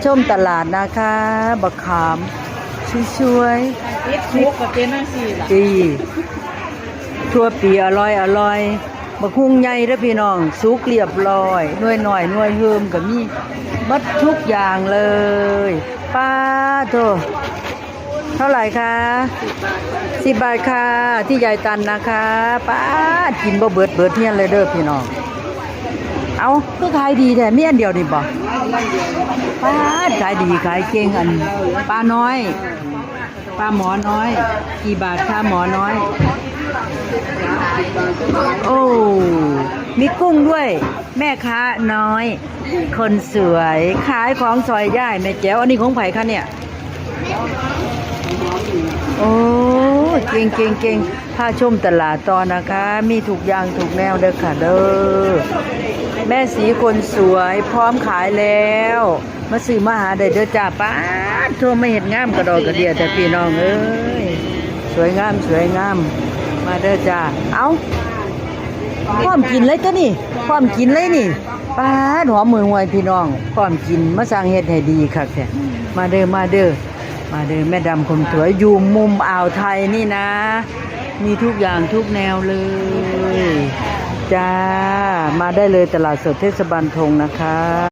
ชมตลาดนะคะบักขามช่วยๆทุกกับเป็นนั่งสี่ล่ะดีทั่วปีอร่อยบักฮุ่งใหญ่เด้อพี่น้องสุกเรียบร้อยหน่วยหน่อยหน่วยเฮิมก็มีบัดทุกอย่างเลยป้าโธ่เท่าไหร่คะ10 บาทค่ะที่ยายตันนะคะป้ากินบ่เบิดเฮียนเลยเด้อพี่น้องเอาคือขายดีแท้มีอันเดียวนี่บ่ป้าขายดีขายเก่งอันป้าน้อยป้าหมอน้อยกี่บาทคะหมอน้อยโอ้มีกุ้งด้วยแม่ค้าน้อยคนสวยขายของซอยย่ายแม่แจ๋วอันนี้ของไผคะเนี่ยโอ้เก่งพาชมตลาดต่อนะคะมีถูกอย่างถูกแนวเด้อค่ะเด้อแม่สีคนสวยพร้อมขายแล้วมาซื้อมาหาได้เด้อจ้าป้าโทรมาเห็ดงามกระดอกกระเดียแต่พี่น้องเอ้ยสวยงามมาเด้อจ้าเอาพร้อมกินเลยจ้ะนี่พร้อมกินเลยนี่ป้าหอมมือหวยพี่น้องพร้อมกินมาสั่งเฮ็ดให้ดีคักแท้มาเด้อแม่ดำคนสวยอยู่มุมอ่าวไทยนี่นะมีทุกอย่างทุกแนวเลยจ้ามาได้เลยตลาดสดเทศบาลธงนะคะ